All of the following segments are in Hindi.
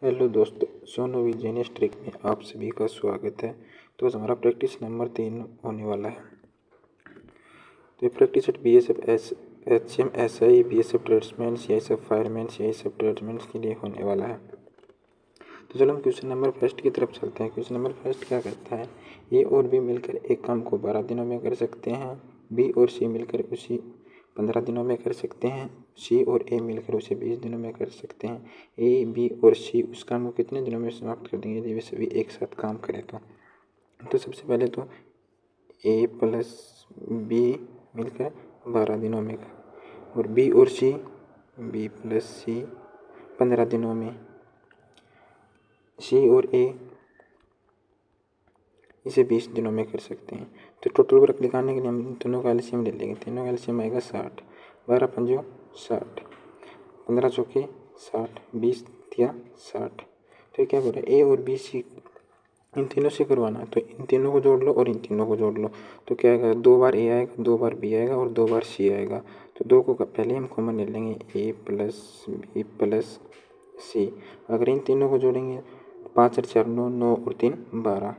हेलो दोस्तों, सोनू विजय ट्रिक में आप सभी का स्वागत है। तो आज हमारा प्रैक्टिस नंबर 3 होने वाला है। तो ये practice eight BSF HM SI BSF tradesman CISF fireman CISF tradesman के लिए होने वाला है। तो चलो हम क्वेश्चन नंबर फर्स्ट की तरफ चलते हैं। क्वेश्चन नंबर फर्स्ट क्या कहता है, ए और बी मिलकर एक काम को 12 दिनों में कर सकते हैं, बी और सी मिलकर उसी 15 दिनों में कर सकते हैं, सी और ए मिलकर उसे 20 दिनों में कर सकते हैं। ए, बी और सी उस काम को कितने दिनों में समाप्त कर देंगे यदि वे सभी एक साथ काम करें तो सबसे पहले तो ए प्लस बी मिलकर 12 दिनों में और बी और सी, बी प्लस सी 15 दिनों में, सी और ए इसे 20 दिनों में कर सकते हैं। तो टोटल वर्क दिखाने के लिए हम दोनों का एलसीएम ले लेंगे। तीनों का एलसीएम आएगा 60, 12 पंजो 60, 15 चौके 60, 20 दिया 60। तो क्या बोल रहा है, ए और बी सी इन तीनों से करवाना, तो इन तीनों को जोड़ लो और इन तीनों को जोड़ लो। तो क्या आएगा, 2 बार ए आएगा, 2 बार बी आएगा और 2 बार सी आएगा। तो 2 को पहले हम कॉमन ले लेंगे, ए प्लस बी प्लस सी। अगर इन तीनों को जोड़ेंगे 5 और 4 9, 9 और 3 12,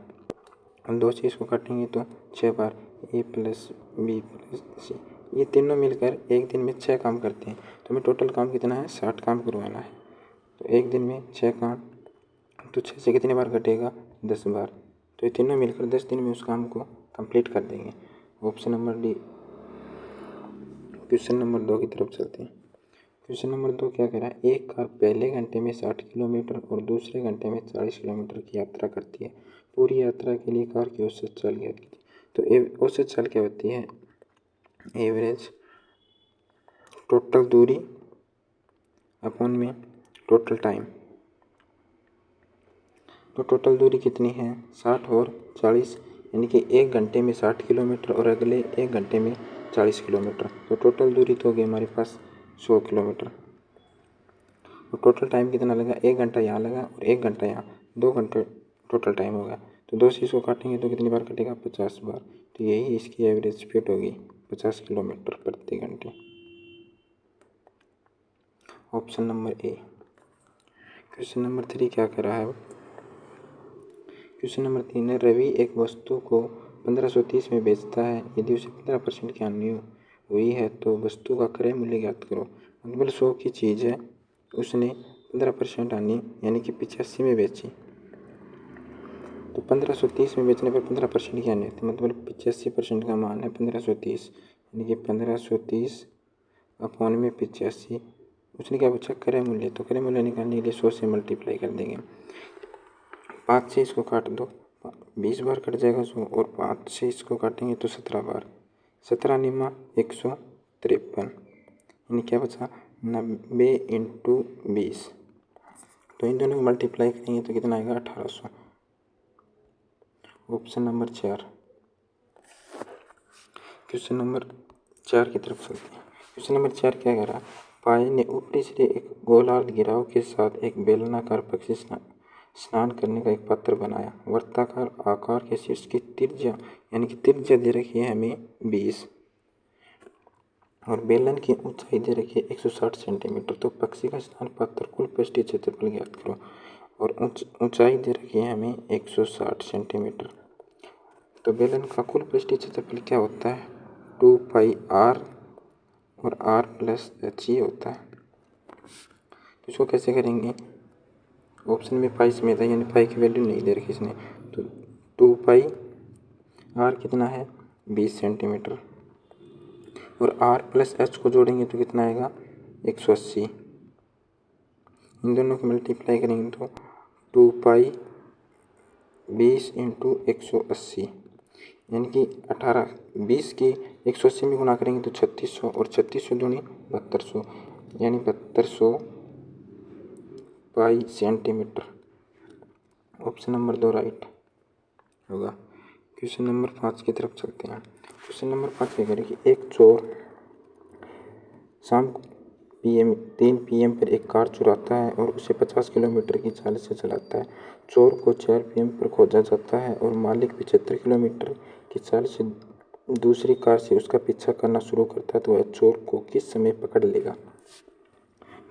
हम 2 से इसको काटेंगे तो 6 बार ए प्लस बी प्लस सी। ये तीनों मिलकर एक दिन में 6 काम करते हैं। तो हमें टोटल काम कितना है, 60 काम करवाना है। तो एक दिन में 6 काम, तो 6 से कितने बार कटेगा, 10 बार। तो ये तीनों मिलकर 10 दिन में उस काम को कंप्लीट कर देंगे। Option number D. Question number 2 की तरफ चलते हैं। क्वेश्चन नंबर 2 क्या कह रहा है, एक कार पहले घंटे में 60 किलोमीटर और दूसरे घंटे में 40 किलोमीटर की यात्रा करती है। पूरी यात्रा के लिए कार की औसत चाल ज्ञात कीजिए। तो औसत चाल क्या होती है, एवरेज टोटल दूरी अपॉन में टोटल टाइम। तो टोटल दूरी कितनी है, 60 और 40, यानी कि एक घंटे में 60 किलोमीटर और अगले एक घंटे में 40 किलोमीटर। तो टोटल दूरी तो होगी हमारे पास 100 किलोमीटर। और टोटल टाइम कितना लगा, 1 घंटा यहाँ लगा और 1 घंटा यहाँ, 2 घंटे टोटल टाइम होगा। तो 2 से इसको काटेंगे तो कितनी बार कटेगा, 50 बार। तो यही इसकी एवरेज स्पीड होगी, 50 किलोमीटर प्रति घंटे। Option number A. Question number 3 क्या कर रहा है, क्वेश्चन नंबर 3 है, रवि एक वस्तु को 1530 में बेचता है, यदि उसे 15% की हानि हुई है तो वस्तु का क्रय मूल्य ज्ञात करो। मतलब 100 की चीज़ है, उसने 15% हानि यानी कि 85 में बेची। तो 1530 में बेचने पर 15% की हानि होती है, मतलब 85% का मान है 1530, यानी कि 1530 अपॉन में 85। उसने क्या पूछा, क्रय मूल्य। तो क्रय मूल्य निकालने के लिए 100 से मल्टीप्लाई कर देंगे। 5 से इसको काट दो, 20 बार कट जाएगा 100, और 5 से इसको काटेंगे तो 17 बार, 17 निमा 153, यानी क्या बचा 90 इंटू 20। तो इन दोनों को मल्टीप्लाई करेंगे तो कितना आएगा, 1800। Option number 4। क्वेश्चन नंबर 4 की तरफ चलते हैं। क्वेश्चन नंबर 4 क्या कह रहा है, पाए ने ऊपरी सिरे एक गोलार्ध घेराव के साथ एक बेलनाकार पक्षी स्नान करने का एक पात्र बनाया। वृत्ताकार आकार के शीर्ष की त्रिज्या, यानी कि त्रिज्या दे रखी है हमें 20 और बेलन की ऊंचाई दे रखी है 160 सेंटीमीटर। तो पक्षी का स्नान पात्र कुल पृष्ठीय क्षेत्रफल ज्ञात करो, और ऊंचाई दे रखी है हमें 160 सेंटीमीटर। तो बेलन का कुल पृष्ठीय क्षेत्रफल क्या होता है, 2 पाई r और r प्लस h ये होता है। तो इसको कैसे करेंगे, ऑप्शन में पाई समेत है, यानी पाई की वैल्यू नहीं दे रखी इसने। तो 2 पाई r कितना है 20 सेंटीमीटर और r प्लस h को जोड़ेंगे तो कितना आएगा 180। इन दोनों को मल्टीप्लाई करेंगे तो 2 पाई 20 इंटू 180, यानी कि 20 की 180 में गुना करेंगे तो 3600 और 3600 दूनी 7200, यानी 7200 पाई सेंटीमीटर। ऑप्शन नंबर 2 राइट होगा। क्वेश्चन नंबर 5 की तरफ चलते हैं। क्वेश्चन नंबर 5 क्या करें कि एक चोर शाम 3 PM पर एक कार चुराता है और उसे 50 किलोमीटर की चाल से चलाता है। चोर को 4 PM पर खोजा जाता है और मालिक 75 किलोमीटर की चाल से दूसरी कार से उसका पीछा करना शुरू करता है, तो वह चोर को किस समय पकड़ लेगा।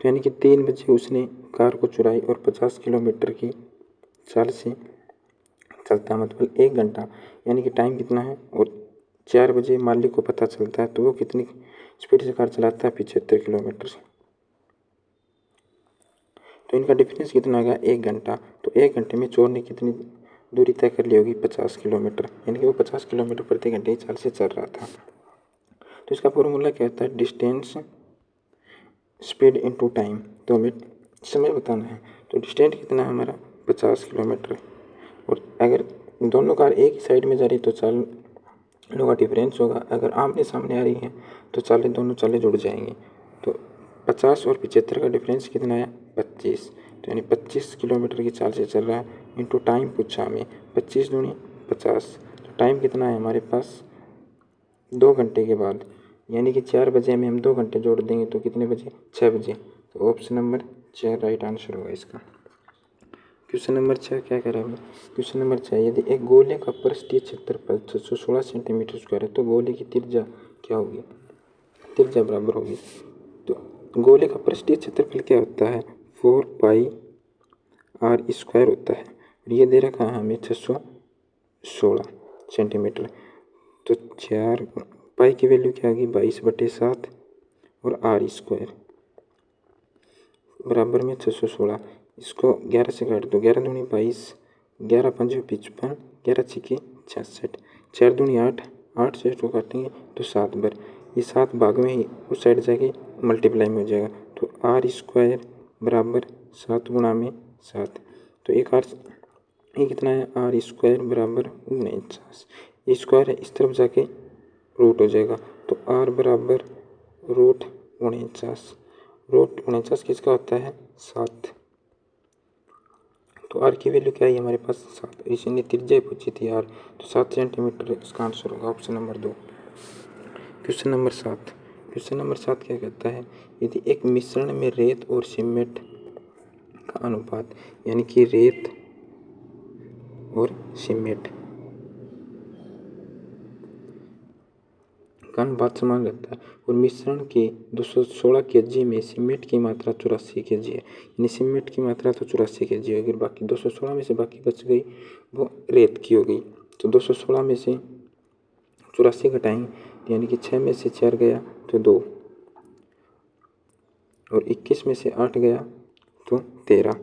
तो यानी कि 3 बजे उसने कार को चुराई और 50 किलोमीटर की चाल से चलता, मतलब 1 घंटा, यानी कि टाइम कितना है। और 4 बजे मालिक को पता चलता है तो वो कितनी स्पीड से कार चलाता है, 75 किलोमीटर से। तो इनका डिफरेंस कितना आ गया, 1 घंटा। तो 1 घंटे में चोर ने कितनी दूरी तय कर ली होगी, 50 किलोमीटर, यानी कि वो 50 किलोमीटर प्रति घंटे की चाल से चल रहा था। तो इसका फॉर्मूला क्या होता है, डिस्टेंस स्पीड इनटू टाइम। तो हमें समय बताना है, तो डिस्टेंस कितना है हमारा, 50 किलोमीटर। और अगर दोनों कार एक ही साइड में जा रही तो चालों का डिफरेंस होगा, अगर आमने सामने आ रही है तो चालें, दोनों चालें जुड़ जाएंगी। तो 50 और 75 का डिफरेंस कितना है, 25। तो यानी 25 किलोमीटर की चाल से चल रहा है, इनटू टाइम पूछा हमें, 25 दूनी 50। तो टाइम कितना है हमारे पास, 2 घंटे के बाद, यानी कि 4 बजे में हम 2 घंटे जोड़ देंगे तो कितने बजे, 6 बजे। तो ऑप्शन नंबर 6 राइट आंसर होगा इसका। क्वेश्चन नंबर 6 क्या कह रहा है, क्वेश्चन नंबर 6, यदि एक गोले का पृष्ठीय क्षेत्रफल 616 सेंटीमीटर स्क्वायर है तो गोले की त्रिज्या क्या होगी, त्रिज्या बराबर होगी। तो गोले का पृष्ठीय क्षेत्रफल क्या होता है, 4 पाई आर स्क्वायर होता है। और ये दे रखा है हमें 616 सेंटीमीटर। तो 4 पाई की वैल्यू क्या आ गई, 22/7 और आर स्क्वायर बराबर में 616। इसको 11 से काट दो, 11 दूनी 22, 11 पंजे 55, 11 छिके 66, 4 दूनी 8, 8 से इसको काटेंगे तो 7 बार, ये 7 भाग में ही उस साइड जाके मल्टीप्लाई में हो जाएगा। तो आर स्क्वायर बराबर 7 गुणा में 7। तो एक आर ये कितना है, आर स्क्वायर बराबर 49, ये स्क्वायर है इस तरफ जाके रूट हो जाएगा। तो आर बराबर रूट 49, रूट 49 किसका होता है, 7। तो आर की वैल्यू क्या है हमारे पास, 7। इसी त्रिज्या पूछी थी आर, तो 7 सेंटीमीटर इसका आंसर होगा option number 2। Question number 7, question number 7 क्या कहता है, यदि एक मिश्रण में रेत और सीमेंट का अनुपात, यानी कि रेत और सीमेंट का अनुपात समान रहता है और मिश्रण के 216 kg में सीमेंट की मात्रा 84 kg है, यानी सीमेंट की मात्रा तो 84 kg होगी, बाकी 216 में से बाकी बच गई वो रेत की हो गई। तो 216 में से 84 घटाएंगे, यानी कि 6 में से 4 गया तो 2, और 21 में से 8 गया तो 13,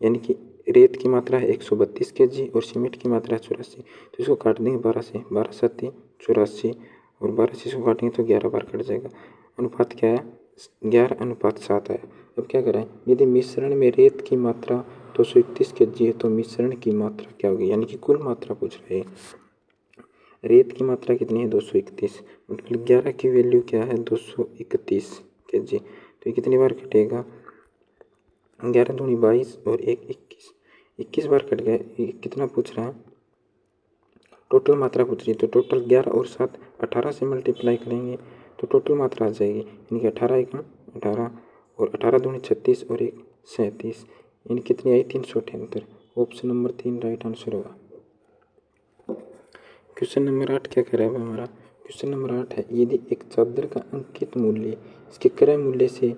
यानी कि रेत की मात्रा है 132 kg और सीमेंट की मात्रा है 84। तो इसको काट देंगे 12 से, 12 7 84, और 12 से इसको काटेंगे तो 11 बार कट जाएगा। अनुपात क्या है, 11:7 है। अब क्या करें, यदि मिश्रण में रेत की मात्रा 231 kg है तो मिश्रण की मात्रा क्या होगी, यानी कि कुल मात्रा पूछ रहे हैं। रेत की मात्रा कितनी है, 231, मतलब 11 की वैल्यू क्या है, 231 kg। तो ये कितनी बार कटेगा, 11 दूनी 22 और 1 21, 21 बार कट गए। कितना पूछ रहा है, टोटल मात्रा पूछ रही है। तो टोटल 11 और 7 18 से मल्टीप्लाई करेंगे तो टोटल मात्रा आ जाएगी, यानी कि 18 1 18 और 18 दूनी 36 और 1 37, यानी कितनी आई, 378। ऑप्शन नंबर 3 राइट आंसर होगा। क्वेश्चन नंबर 8 क्या कह रहा है हमारा, क्वेश्चन नंबर 8 है, यदि एक चादर का अंकित मूल्य इसके क्रय मूल्य से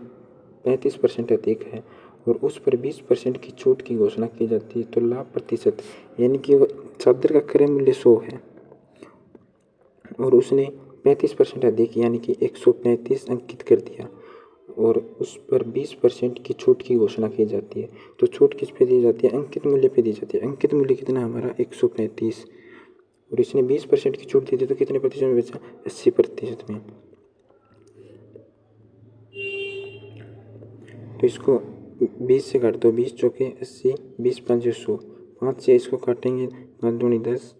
35% अधिक है और उस पर 20% की छूट की घोषणा की जाती है तो लाभ प्रतिशत, यानी कि चादर का क्रय मूल्य 100 है और उसने 35% अधिक यानी कि 135 अंकित कर दिया और उस पर 20% की छूट की घोषणा की जाती है। तो छूट किस पे दी जाती है, अंकित मूल्य पे दी जाती है। अंकित मूल्य कितना हमारा 135 और इसने 20% की छूट दी थी तो कितने प्रतिशत में बेचा, 80% में। तो इसको 20 से काट दो, 20 चौके 80, 20 पंजे 100, 5 से इसको काटेंगे, 5 दूनी 10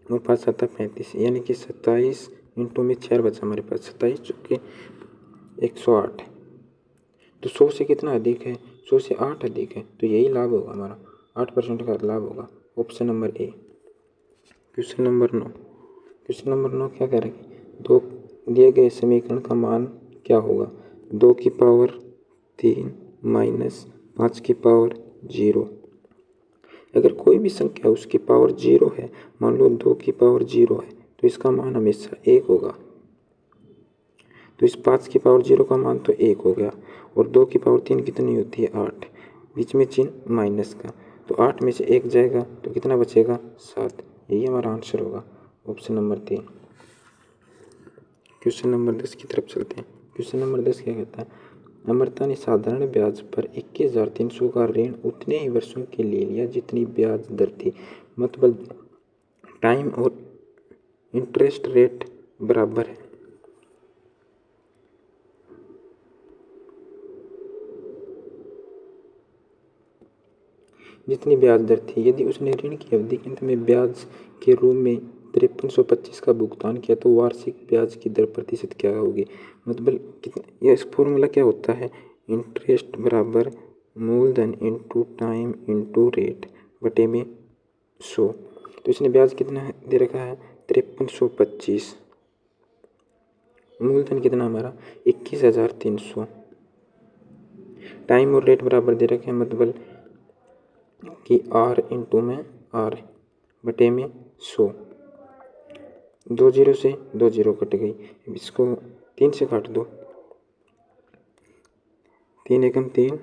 और 5 7 35, यानी कि 27 इंटू में 4 बचा हमारे पास, 27 चौके 108। तो 100 से कितना अधिक है, 100 से 8 अधिक है, तो यही लाभ होगा हमारा, 8% का लाभ होगा, option number A. Question number 9, question number 9 क्या कह रहे हैं, दो दिए गए समीकरण का मान क्या होगा, 2 की पावर 3 माइनस 5 की पावर 0। अगर कोई भी संख्या उसकी पावर 0 है, मान लो 2 की पावर 0 है, तो इसका मान हमेशा 1 होगा। तो इस 5 की पावर 0 का मान तो 1 हो गया, और 2 की पावर 3 कितनी होती है 8, बीच में चिन्ह माइनस का, तो 8 में से 1 जाएगा तो कितना बचेगा 7। यही हमारा आंसर होगा ऑप्शन नंबर 3। क्वेश्चन नंबर 10 की तरफ चलते हैं। क्वेश्चन नंबर 10 क्या कहता है, अमृता ने साधारण ब्याज पर 21,300 का ऋण उतने ही वर्षों के लिए लिया जितनी ब्याज दर थी, मतलब टाइम और इंटरेस्ट रेट बराबर है। जितनी ब्याज दर थी, यदि उसने ऋण की अवधि के अंत में ब्याज के रूप में 5325 का भुगतान किया तो वार्षिक ब्याज की दर प्रतिशत क्या होगी। मतलब कितना, यह फॉर्मूला क्या होता है, इंटरेस्ट बराबर मूलधन इंटू टाइम इंटू रेट बटे में 100। तो इसने ब्याज कितना दे रखा है 5325, मूलधन कितना हमारा 21,300, टाइम और रेट बराबर दे रखे हैं, मतलब कि आर इंटू में आर बटे में 100। 2 जीरो से 2 जीरो कट गई, इसको 3 से काट दो, 3 एकम 3,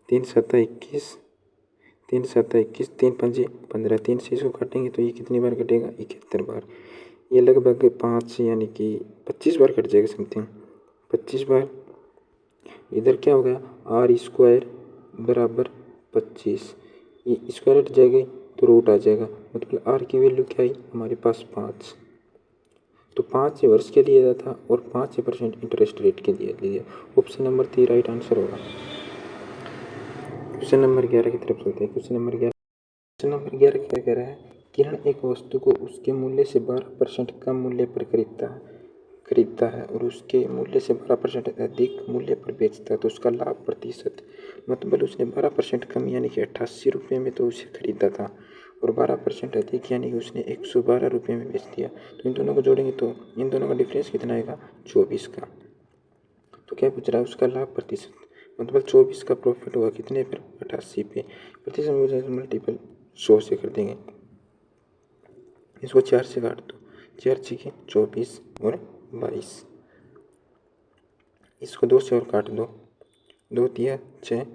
3 सत्ता 21, 3 सत्ता 21, 3 पंजे 15, 3 से इसको काटेंगे तो ये कितनी बार कटेगा 71 बार। ये लगभग 5 यानी कि 25 बार कट जाएगा समथिंग, 25 बार। इधर क्या हो गया आर स्क्वायर बराबर 25, ये स्क्वायर हट जाएगी तो रूट आ जाएगा, मतलब आर की वैल्यू क्या आई हमारे पास 5। तो 5 वर्ष के लिए था और 5% इंटरेस्ट रेट के लिए दिया। ऑप्शन नंबर 3 राइट आंसर होगा। क्वेश्चन नंबर 11 की तरफ चलते हैं। क्वेश्चन नंबर 11 क्या कह रहा है, किरण एक वस्तु को उसके मूल्य से 12% कम मूल्य पर खरीदता है और उसके मूल्य से 12% अधिक मूल्य पर बेचता है, तो उसका लाभ प्रतिशत, मतलब उसने 12% कम यानी कि 88 रुपये में तो उसे खरीदा था, और 12% अधिक यानी कि उसने 112 रुपये में बेच दिया। तो इन दोनों को जोड़ेंगे तो इन दोनों का डिफरेंस कितना आएगा 24 का। तो क्या पूछ रहा है उसका लाभ प्रतिशत, मतलब 24 का प्रॉफिट हुआ कितने पर 88 पे, प्रतिशत में मल्टीपल 100 से कर देंगे, इसको 4 से काट दो, 4 छः 24 और 22, इसको 2 से और काट दो, 2 तिया 6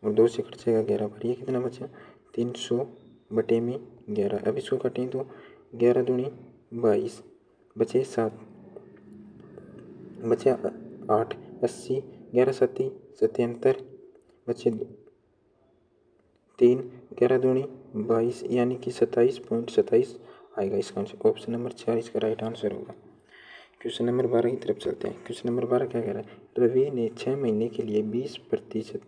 और 2 से कट जाएगा 11 पर, ये कितना बचा 300 बटे में 11। अब इसको काटें तो 11 दूनी 22, बचे 7, बचे 8, 80, 11 सत्ती 77, बचे 3, 11 दूनी 22 यानी कि 27.27 आएगा इसका आंसर। ऑप्शन नंबर 4 इसका राइट आंसर होगा। क्वेश्चन नंबर 12 की तरफ चलते हैं। क्वेश्चन नंबर 12 क्या कह रहा है, रवि ने 6 महीने के लिए 20%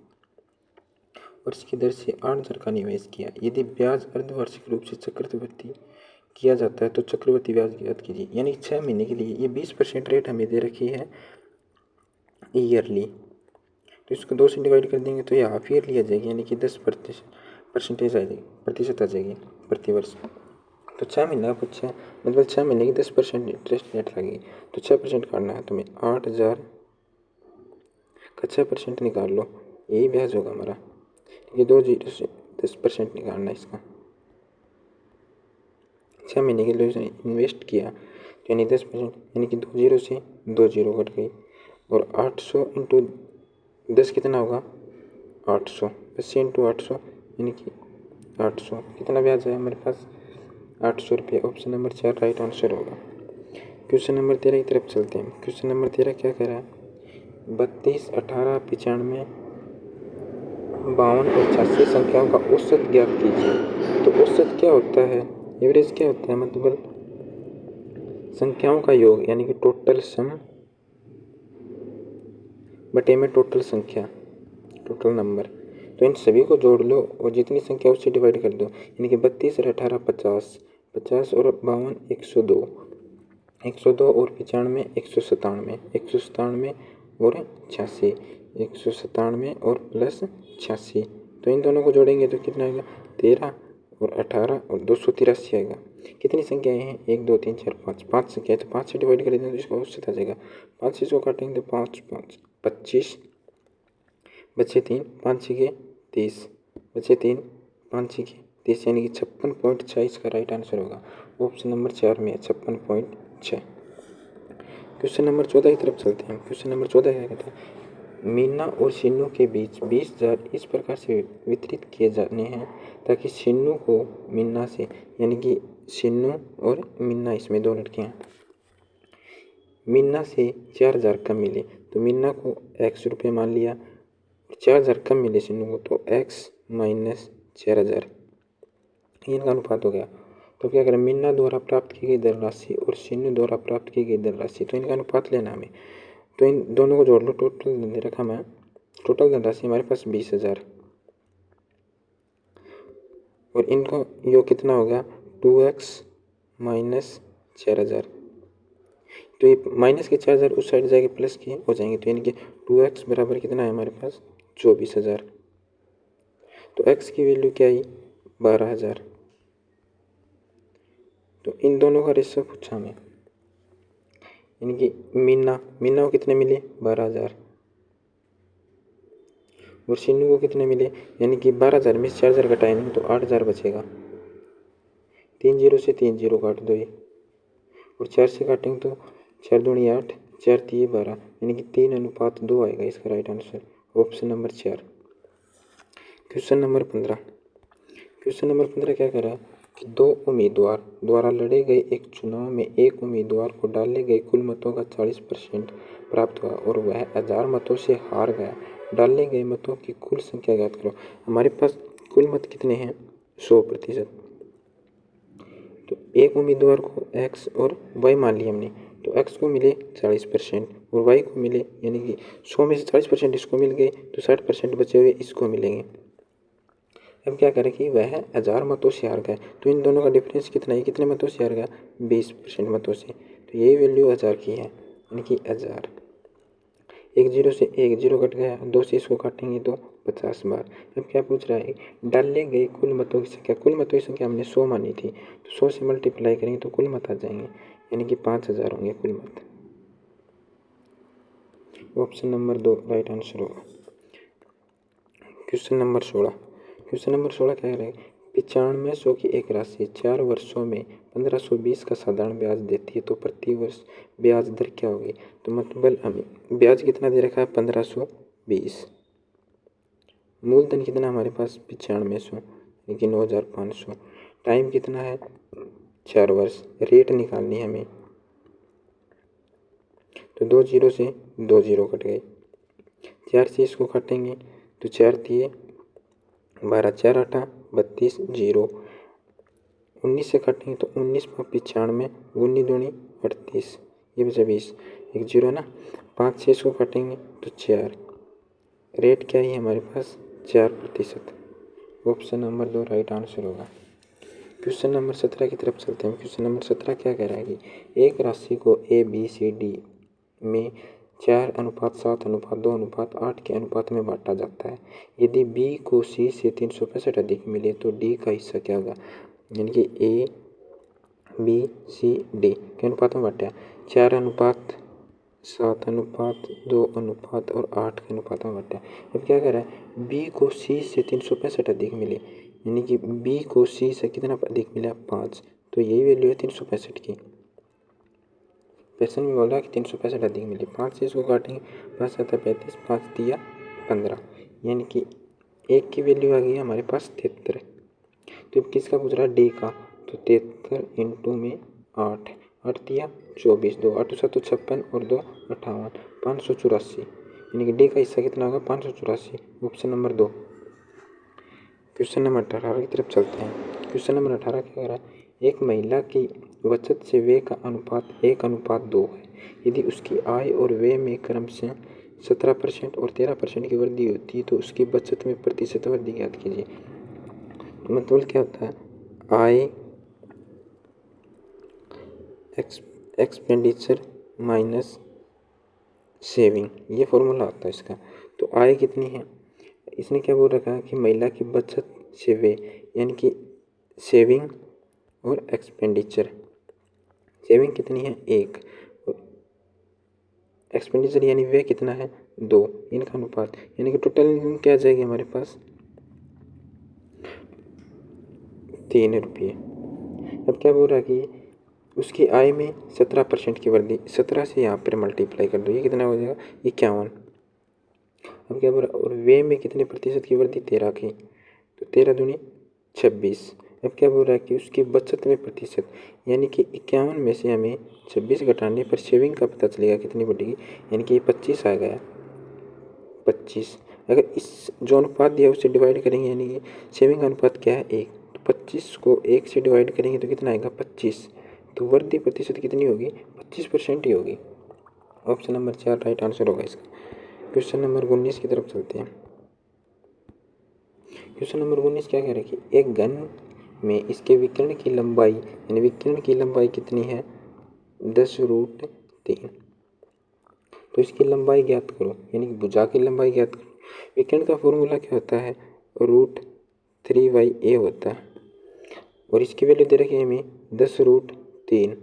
वर्ष की दर से 8,000 का निवेश किया। यदि ब्याज अर्धवार्षिक रूप से चक्रवृद्धि किया जाता है तो चक्रवृद्धि ब्याज ज्ञात कीजिए। यानी 6 महीने के लिए ये 20% रेट हमें दे रखी है ईयरली, तो इसको 2 से डिवाइड कर देंगे तो ये हाफ ईयरली आ जाएगी, यानी कि 10% आ जाएगी, प्रतिशत आ जाएगी प्रति वर्ष। तो 6 महीने का कुछ है, मतलब 6 महीने की 10% इंटरेस्ट रेट लगेगी, तो 6% काटना है तुम्हें, 8,000 का 6% निकाल लो, यही ब्याज होगा हमारा। ये 2 जीरो से 10% निकालना है इसका। 6 महीने के लिए इन्वेस्ट किया तो यानी 10%, यानी कि 2 जीरो से 2 जीरो कट गई, और 800 इंटू 10 कितना होगा 800, 80 इंटू 800 यानी कि 800, कितना ब्याज है हमारे पास 800 रुपये। ऑप्शन नंबर 4 राइट आंसर होगा। क्वेश्चन नंबर 13 की तरफ चलते हैं। क्वेश्चन नंबर 13 क्या कह रहा है, 32, 18, 95, 52 और 86 संख्याओं का औसत ज्ञात कीजिए। तो औसत क्या होता है, एवरेज क्या होता है, मतलब संख्याओं का योग यानी कि टोटल सम बटे में टोटल संख्या, टोटल नंबर। तो इन सभी को जोड़ लो और जितनी संख्या उससे डिवाइड कर दो, यानी कि 32 और 18 50, 50 और 52 102, 102 और 95 197, 197 और 86, 197 और प्लस 86। तो इन दोनों को जोड़ेंगे तो कितना आएगा 13 और 18 और 283 आएगा। कितनी संख्याएँ हैं 1 2 3 4 5, 5 संख्या है, तो 5 से डिवाइड कर देंगे तो इसका औसत आ जाएगा। 5 से इसको काटेंगे तो 5 5 25, बचे 3, 5 छः 30, बचे 3, 5 छः 30, यानी कि 56.6 इसका राइट आंसर होगा। ऑप्शन नंबर 4 में है 56.6। क्वेश्चन नंबर 14 की तरफ चलते हैं। क्वेश्चन नंबर 14 क्या कहता है, मीना और सिन्नू के बीच 20,000 इस प्रकार से वितरित किए जाने हैं ताकि सिन्नू को मीना से, यानी कि सिन्नू और मीना इसमें दो लड़के हैं, मीना से 4,000 कम मिले। तो मीना को x रुपये मान लिया, 4,000 कम मिले सिन्नू को, तो x माइनस 4,000 इनका अनुपात हो गया। तो क्या करें, मीना द्वारा प्राप्त की गई धनराशि और सिन्नू द्वारा प्राप्त की गई धनराशि, तो इनका अनुपात लेना हमें। तो इन दोनों को जोड़ लो, टोटल दे रखा मैं, टोटल धनराशि हमारे पास 20,000 और इनका योग कितना हो गया 2x माइनस 4,000। तो ये माइनस के 4,000 उस साइड जाके प्लस के हो जाएंगे, तो यानी कि 2x बराबर कितना है हमारे पास 24,000। तो x की वैल्यू क्या आई 12,000। तो इन दोनों का रेशो पूछा हमें, यानी कि मीना को कितने मिले 12,000 और सिन्नू को कितने मिले, यानी कि 12,000 में 4,000 घटाएंगे तो 8,000 बचेगा। 3 जीरो से 3 जीरो काट दो ये, और 4 से काटेंगे तो 4 दूनी 8, 4 3 12, यानी कि 3:2 आएगा इसका right answer, option number 4। Question number 15। Question number 15 क्या कह रहा है कि दो उम्मीदवार द्वारा लड़े गए एक चुनाव में एक उम्मीदवार को डाले गए कुल मतों का 40% प्राप्त हुआ और वह 1000 मतों से हार गया। डाले गए मतों की कुल संख्या ज्ञात करो। हमारे पास कुल मत कितने हैं 100%। तो एक उम्मीदवार को x और y मान लिया हमने, तो x को मिले 40% और y को मिले, यानी कि 100 में से 40% इसको मिल गए तो 60% बचे हुए इसको मिलेंगे। अब क्या करें कि वह 1000 मतों से हार गया, तो इन दोनों का डिफरेंस कितना है, कितने मतों से हार गया 20% मतों से, तो ये वैल्यू 1000 की है, यानी कि 1000। एक जीरो से एक जीरो कट गया, 2 से इसको काटेंगे तो 50 बार। अब क्या पूछ रहा है, डाले गए कुल मतों की संख्या, कुल मतों की संख्या हमने 100 मानी थी, तो 100 से मल्टीप्लाई करेंगे तो कुल मत आ जाएंगे, यानी कि 5000 होंगे कुल मत। ऑप्शन नंबर 2 राइट आंसर होगा। Question number 16। क्वेश्चन नंबर 16 क्या है, 9500 की एक राशि 4 वर्षों में 1520 का साधारण ब्याज देती है, तो प्रति वर्ष ब्याज दर क्या होगी। तो मतलब हमें ब्याज कितना दे रखा है 1520, मूलधन कितना हमारे पास 9500, यानी कि 9,500, टाइम कितना है 4 वर्ष, रेट निकालनी है हमें, तो 2 जीरो से 2 जीरो कट गए, 4 से इसको काटेंगे तो 4 दिए 12, 4 8 32 जीरो, 19 से काटेंगे तो 19 × 95, 19 दूनी 38, ये बचा 20, एक जीरो है ना, 5 से इसको काटेंगे तो 4, रेट क्या है हमारे पास 4%। ऑप्शन नंबर 2 राइट आंसर होगा। क्वेश्चन नंबर 17 की तरफ चलते हैं। क्वेश्चन नंबर 17 क्या कह रहा है कि एक राशि को ABCD में 4:7:2:8 के अनुपात में बांटा जाता है। यदि B को C से 365 अधिक मिले तो D का हिस्सा क्या होगा, यानी कि ABCD के अनुपात में बांटा 4:7:2:8 और 8 के अनुपात में बांटा। अब क्या कह रहा है, B को C से 365 अधिक मिले, यानी कि B को C से कितना अधिक मिला 5, तो यही वैल्यू है 365 की। क्वेश्चन में बोल रहा है कि 365 अधिक मिले, 5 से इसको काटेंगे 5 7 35, 5 दिया 15, यानी कि एक की वैल्यू आ गई हमारे पास 73। तो अब किसका पूछ रहा है D का, तो 73 इंटू में 8, 8 दिया 24, 2 8 7 56 और 2 58, 584, यानी कि D का हिस्सा कितना होगा 584, ऑप्शन नंबर 2। क्वेश्चन नंबर 18 की तरफ चलते हैं। क्वेश्चन नंबर 18 क्या कह रहा है, एक महिला की बचत से व्यय का अनुपात 1:2 है। यदि उसकी आय और व्यय में क्रमशः 17% और 13% की वृद्धि होती है तो उसकी बचत में प्रतिशत वृद्धि ज्ञात कीजिए। तो मतलब क्या होता है, आय एक्सपेंडिचर माइनस सेविंग, ये फॉर्मूला होता है इसका। तो आय कितनी है, इसने क्या बोल रखा है कि महिला की बचत से व्यय, यानी कि सेविंग और एक्सपेंडिचर, सेविंग कितनी है 1 और एक्सपेंडिचर यानी व्यय कितना है 2, इनका अनुपात, यानी कि टोटल इनकम क्या आ जाएगी हमारे पास 3 रुपये। अब क्या बोल रहा है कि उसकी आय में 17% की वृद्धि, 17 से यहाँ पर मल्टीप्लाई कर दो, ये कितना हो जाएगा 51। अब क्या बोल रहा है, और व्यय में कितने प्रतिशत की वृद्धि, 13 की, तो 13 दूनी 26। अब क्या बोल रहा है कि उसकी बचत में प्रतिशत, यानी कि 51 में से हमें 26 घटाने पर सेविंग का पता चलेगा कितनी बढ़ेगी, यानी कि ये 25 आ गया, 25। अगर इस जो अनुपात दिया उससे डिवाइड करेंगे, यानी कि सेविंग अनुपात क्या है 1, तो 25 को 1 से डिवाइड करेंगे तो कितना आएगा 25, तो वृद्धि प्रतिशत कितनी होगी 25% ही होगी। ऑप्शन नंबर 4 राइट आंसर होगा इसका। क्वेश्चन नंबर 19 की तरफ चलते हैं। क्वेश्चन नंबर 19 क्या कह रहा है कि एक घन में इसके विकर्ण की लंबाई, यानी विकर्ण की लंबाई कितनी है 10√3, तो इसकी लंबाई ज्ञात करो, यानी कि भुजा की लंबाई ज्ञात करो। विकर्ण का फॉर्मूला क्या होता है, √3/a होता है, और इसकी वैल्यू दे रखी है हमें 10√3,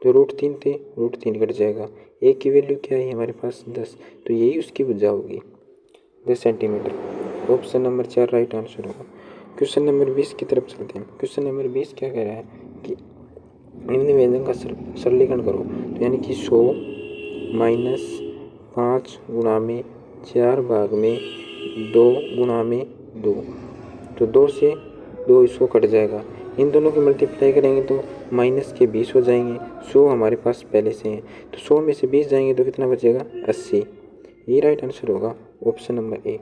तो √3 थे √3 कट जाएगा, ए की वैल्यू क्या है हमारे पास 10, तो यही उसकी भुजा होगी 10 centimetre. Option number 4 right answer होगा। क्वेश्चन नंबर 20 की तरफ चलते हैं। क्वेश्चन नंबर 20 क्या कह रहा है कि निम्न व्यंजन का सरलीकरण करो, तो यानी कि 100 - 5 गुणा में 4 भाग में 2 गुणा में 2, तो 2 से 2 100 कट जाएगा, इन दोनों की मल्टीप्लाई करेंगे तो माइनस के 20 हो जाएंगे। 100 हमारे पास पहले से हैं, तो 100 में से 20 जाएंगे तो कितना बचेगा 80, ये राइट आंसर होगा ऑप्शन नंबर 1।